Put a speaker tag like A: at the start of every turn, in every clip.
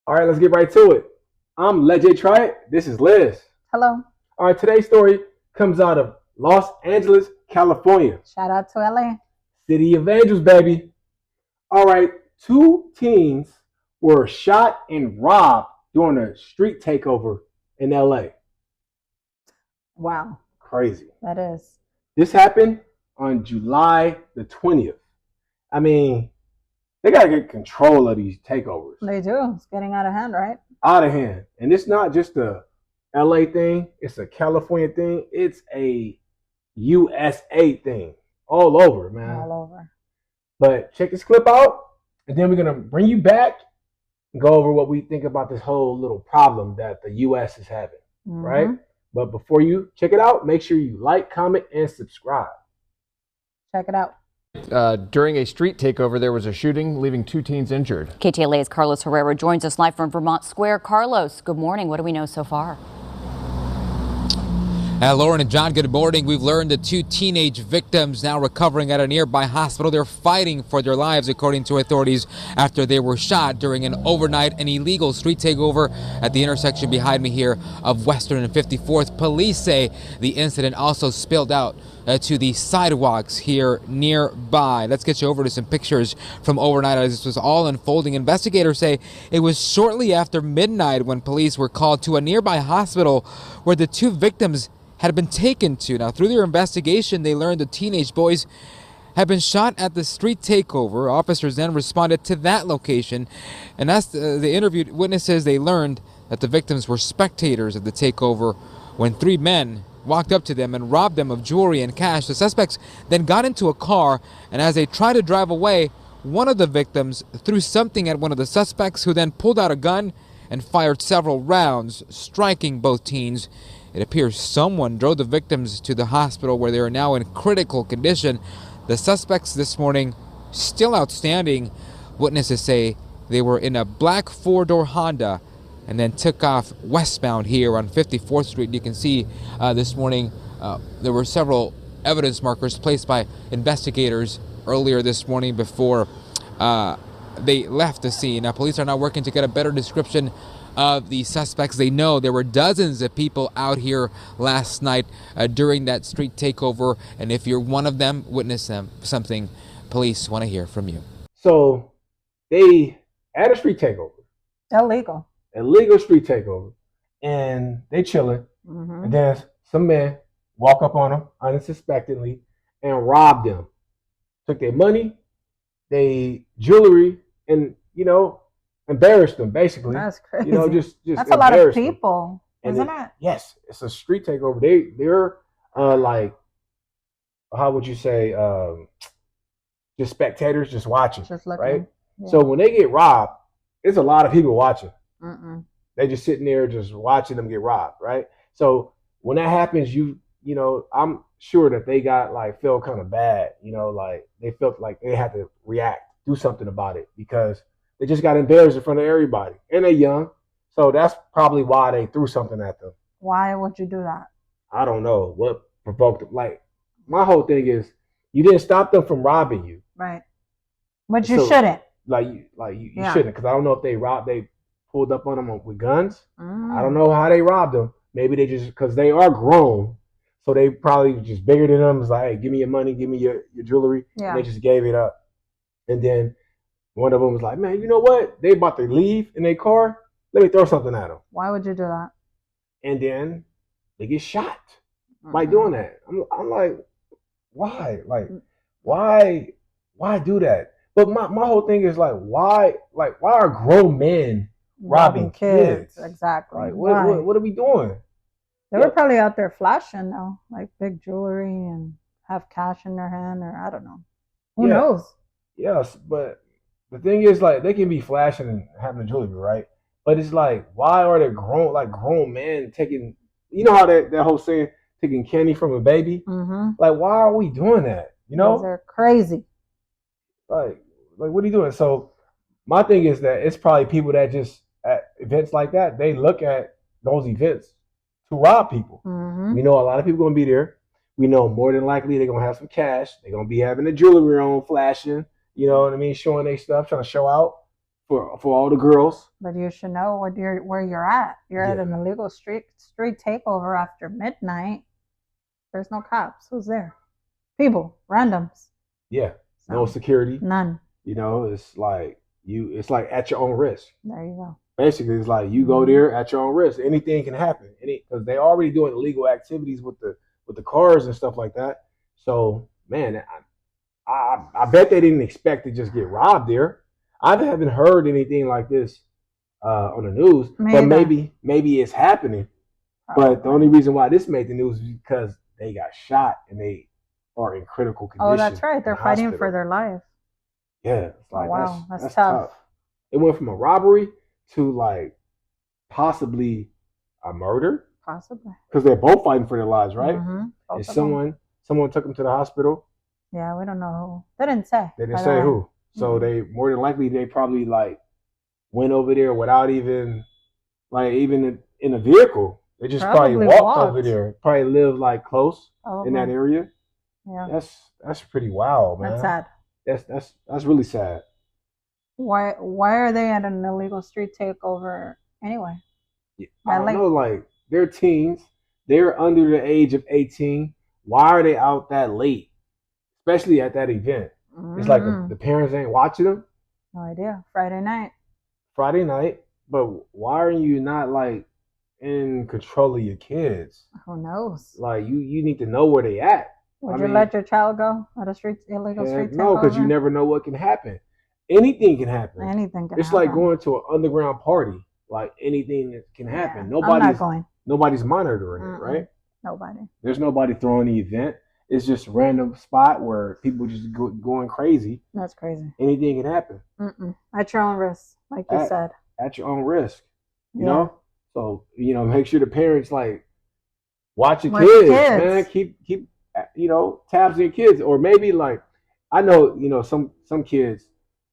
A: All right, let's get right to it. I'm Let J Try It. This is Liz.
B: Hello.
A: All right, today's story comes out of Los Angeles, California.
B: Shout out to LA.
A: City of Angels, baby. All right, two teens were shot and robbed during a street takeover in LA.
B: Wow,
A: Crazy.
B: that is.
A: This happened on July the 20th. I mean, they got to get control of these takeovers.
B: They do. It's getting out of hand, right?
A: Out of hand. And it's not just a LA thing, it's a California thing, it's a USA thing. All over, man.
B: All over.
A: But check this clip out, and then we're gonna bring you back and go over what we think about this whole little problem that the US is having. Right? But before you check it out, make sure you like, comment, and subscribe.
B: Check it out.
C: During a street takeover, there was a shooting, leaving two teens injured.
D: KTLA's Carlos Herrera joins us live from Vermont Square. Carlos, good morning. What do we know so far?
E: Lauren and John, good morning. We've learned the two teenage victims now recovering at a nearby hospital. They're fighting for their lives, according to authorities, after they were shot during an overnight and illegal street takeover at the intersection behind me here of Western and 54th. Police say the incident also spilled out to the sidewalks here nearby. Let's get you over to some pictures from overnight as this was all unfolding. Investigators say it was shortly after midnight when police were called to a nearby hospital where the two victims had been taken to. Now, through their investigation, they learned the teenage boys had been shot at the street takeover. Officers then responded to that location, and as the interviewed witnesses, they learned that the victims were spectators of the takeover when three men walked up to them and robbed them of jewelry and cash. The suspects then got into a car, and as they tried to drive away, one of the victims threw something at one of the suspects, who then pulled out a gun and fired several rounds, striking both teens. It appears someone drove the victims to the hospital where they are now in critical condition. The suspects this morning still outstanding. Witnesses say they were in a black four-door Honda and then took off westbound here on 54th Street. You can see this morning there were several evidence markers placed by investigators earlier this morning before they left the scene. Now, police are now working to get a better description of the suspects. They know there were dozens of people out here last night during that street takeover, and if you're one of them, witness something, police want to hear from you.
A: So they had a street takeover. Illegal street takeover. And they chilling. And then some men walk up on them unsuspectingly and rob them. Took their money, their jewelry, and embarrassed them, basically.
B: That's crazy.
A: Just
B: that's a lot of people, isn't it?
A: Yes, it's a street takeover. They're like, how would you say, just spectators, just watching,
B: just looking,
A: right?
B: Yeah.
A: So when they get robbed, there's a lot of people watching. They just sitting there just watching them get robbed, right? So when that happens, I'm sure that they felt kind of bad, like they felt like they had to react, do something about it, because they just got embarrassed in front of everybody, and they're young. So that's probably why they threw something at them.
B: Why would you do that?
A: I don't know what provoked them. Like, my whole thing is, you didn't stop them from robbing you.
B: Right. But you shouldn't.
A: You shouldn't, because I don't know if they pulled up on them with guns. I don't know how they robbed them. Maybe they just, because they are grown, so they probably just bigger than them. It's like, hey, give me your money, give me your jewelry.
B: Yeah.
A: And they just gave it up. And then one of them was like, man, you know what? They about to leave in their car. Let me throw something at them.
B: Why would you do that?
A: And then they get shot by doing that. I'm like, why? Like, why do that? But my whole thing is why are grown men robbing kids?
B: Exactly.
A: Like, what are we doing?
B: They were probably out there flashing though, like big jewelry and have cash in their hand, or I don't know. Who knows? Yes,
A: but the thing is, they can be flashing and having the jewelry, right? But it's like, why are they grown men taking, how that whole saying, taking candy from a baby? Like, why are we doing that?
B: They're crazy.
A: Like, what are you doing? So my thing is that it's probably people that just, at events like that, they look at those events to rob people. We know a lot of people going to be there. We know more than likely they're going to have some cash. They're going to be having the jewelry on, flashing, you know what I mean, showing their stuff, trying to show out for all the girls.
B: But you should know where you're at. You're at an illegal street takeover after midnight. There's no cops. Who's there? People, randoms.
A: Yeah, no security.
B: None.
A: You know, it's like at your own risk.
B: There you go.
A: Basically, it's like you go there at your own risk. Anything can happen. Because they already doing illegal activities with the cars and stuff like that. So, man, I bet they didn't expect to just get robbed there. I haven't heard anything like this on the news, but maybe it's happening. But the only reason why this made the news is because they got shot and they are in critical condition.
B: Oh, that's right. They're fighting for their life.
A: Yeah. It's like,
B: wow, that's tough.
A: It went from a robbery to like possibly a murder.
B: Possibly.
A: Because they're both fighting for their lives, right?
B: Mm-hmm.
A: And someone took them to the hospital.
B: Yeah, we don't know who. They didn't say.
A: They didn't say who. So they more than likely they probably like went over there without even in a vehicle. They just probably walked over there. Probably lived like close in that area. Yeah. That's pretty wild, man.
B: That's sad.
A: That's really sad.
B: Why are they at an illegal street takeover anyway?
A: Yeah, I don't know, like they're teens. They're under the age of 18. Why are they out that late? Especially at that event. It's like the parents ain't watching them.
B: No idea. Friday night.
A: But why are you not like in control of your kids?
B: Who knows?
A: Like you need to know where they at.
B: Would you let your child go at a illegal street takeover?
A: No, because you never know what can happen. Anything can happen. It's like going to an underground party. Like anything that can happen.
B: I'm not going.
A: Nobody's monitoring it, right?
B: Nobody.
A: There's nobody throwing the event. It's just a random spot where people just going crazy.
B: That's crazy.
A: Anything can happen.
B: At your own risk, like you said.
A: At your own risk. You know? So, make sure the parents like watch your kids, man. Keep tabs on your kids. Or maybe like I know, some kids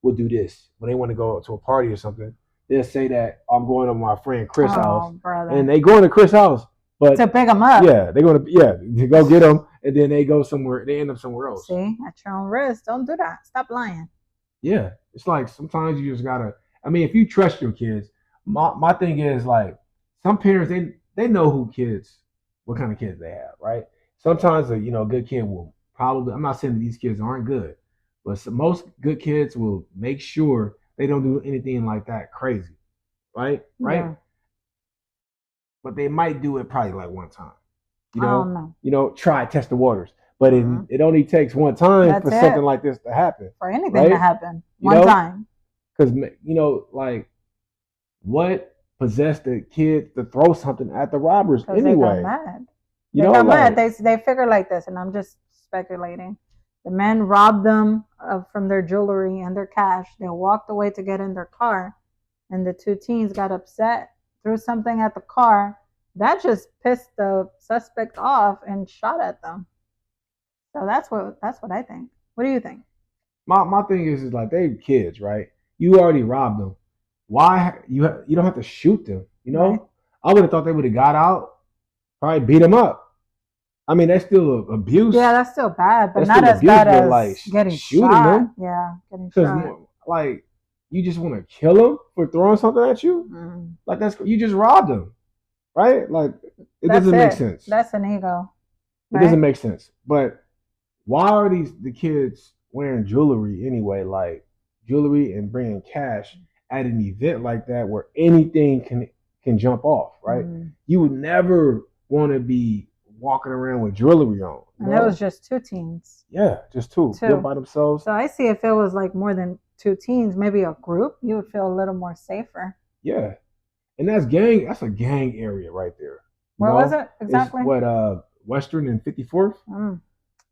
A: will do this when they want to go to a party or something. They'll say that I'm going to my friend Chris' house.
B: Brother.
A: And they going to Chris' house. But
B: to pick them up.
A: Yeah, they're going to go get them, and then they go somewhere. They end up somewhere else.
B: See, at your own risk. Don't do that. Stop lying.
A: Yeah, it's like sometimes you just gotta. I mean, if you trust your kids, my thing is like some parents they know what kind of kids they have, right? Sometimes a good kid will probably. I'm not saying that these kids aren't good, but most good kids will make sure they don't do anything like that crazy, right?
B: Yeah.
A: But they might do it probably like one time.
B: I don't know.
A: Test the waters. But it only takes one time for something like this to happen.
B: For anything to happen. One time.
A: Because, like, what possessed the kids to throw something at the robbers anyway?
B: They got mad. They got mad. They figure like this, and I'm just speculating. The men robbed them from their jewelry and their cash. They walked away to get in their car, and the two teens got upset, threw something at the car. That just pissed the suspect off and shot at them. So that's what I think. What do you think?
A: My thing is like they kids, right? You already robbed them. Why you don't have to shoot them? Right. I would have thought they would have got out, probably beat them up. I mean, that's still abuse.
B: Yeah, that's still bad, but not as bad as like getting shooting shot. Them. Yeah, getting shot.
A: Like you just want to kill them for throwing something at you? Like you just robbed them, right? Like it doesn't make sense.
B: That's an ego.
A: Right? It doesn't make sense. But why are the kids wearing jewelry anyway? Like jewelry and bringing cash at an event like that where anything can jump off, right? You would never want to be walking around with jewelry on.
B: And it was just two teens.
A: Yeah, just two. By themselves.
B: So I see if it was like more than two teens, maybe a group, you would feel a little more safer.
A: Yeah. And that's a gang area right there.
B: Where was it exactly?
A: It's Western and 54th?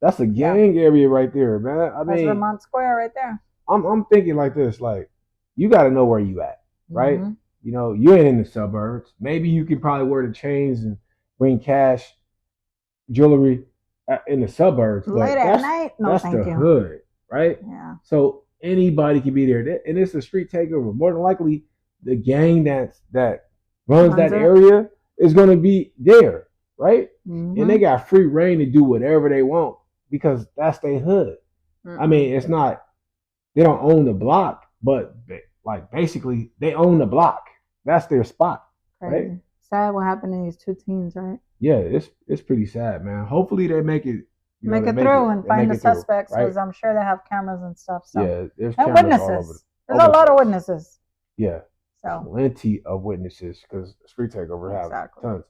A: That's a gang area right there, man. I mean,
B: that's Vermont Square right there.
A: I'm thinking like this, like you got to know where you at, right? You ain't in the suburbs. Maybe you can probably wear the chains and bring cash, jewelry in the suburbs.
B: Late at night? No,
A: that's
B: thank
A: the
B: you.
A: hood, right?
B: Yeah.
A: So anybody can be there, and it's a street takeover. More than likely, the gang that runs that area is going to be there, right? And they got free reign to do whatever they want because that's their hood. I mean, it's not they don't own the block, but like basically they own the block. That's their spot.
B: Crazy.
A: Right?
B: Sad what happened to these two teens, right?
A: Yeah, it's pretty sad, man. Hopefully they make it. You know,
B: Make it through and find the suspects,
A: right?
B: because I'm sure they have cameras and stuff. So.
A: Yeah, there's
B: and
A: cameras all over.
B: witnesses. There's a lot of witnesses.
A: Yeah,
B: so
A: plenty of witnesses because street takeover have
B: exactly.
A: tons.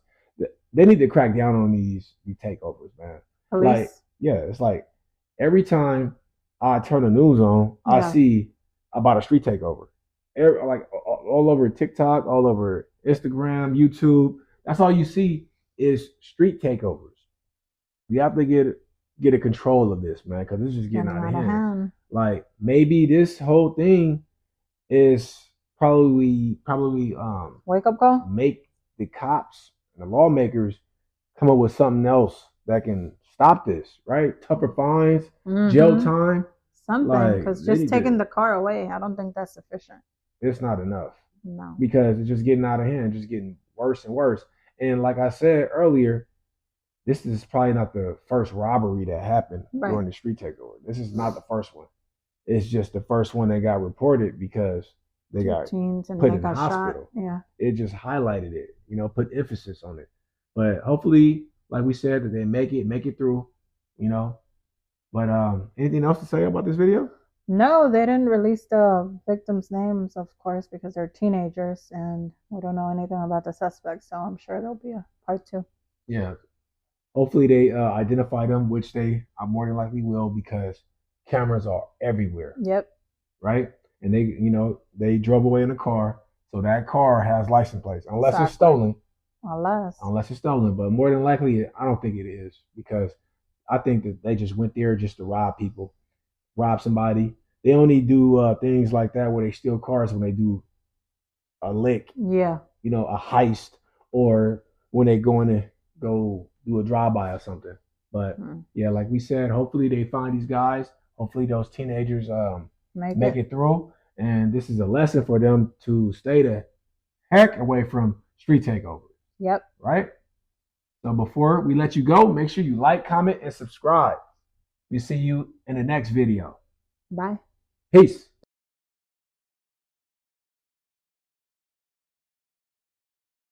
A: They need to crack down on these takeovers, man.
B: Police.
A: Like, yeah, it's like every time I turn the news on, I see about a street takeover. Like all over TikTok, all over Instagram, YouTube. That's all you see is street takeovers. We have to get a control of this, man, because this is getting out of hand. Like maybe this whole thing is probably
B: wake up call.
A: Make the cops and the lawmakers come up with something else that can stop this, right? Tougher fines, jail time,
B: something. Because just taking the car away, I don't think that's sufficient.
A: It's not enough.
B: No,
A: because it's just getting out of hand, just getting worse and worse. And like I said earlier, this is probably not the first robbery that happened during the street takeover. This is not the first one. It's just the first one that got reported because they got put in the hospital.
B: Shot. Yeah,
A: it just highlighted it, you know, put emphasis on it. But hopefully, like we said, that they make it through, you know. But anything else to say about this video?
B: No, they didn't release the victims' names, of course, because they're teenagers and we don't know anything about the suspects. So I'm sure there'll be a part 2.
A: Yeah. Hopefully they identify them, which they more than likely will, because cameras are everywhere.
B: Yep.
A: Right? And they drove away in a car, so that car has license plates, unless it's stolen. Unless it's stolen, but more than likely, I don't think it is, because I think that they just went there just to rob people, rob somebody. They only do things like that where they steal cars when they do a lick,
B: a
A: heist, or when they go do a drive-by or something. But yeah, like we said, hopefully they find these guys. Hopefully those teenagers make it through. And this is a lesson for them to stay the heck away from street takeovers.
B: Yep.
A: Right? So before we let you go, make sure you like, comment, and subscribe. We'll see you in the next video.
B: Bye.
A: Peace.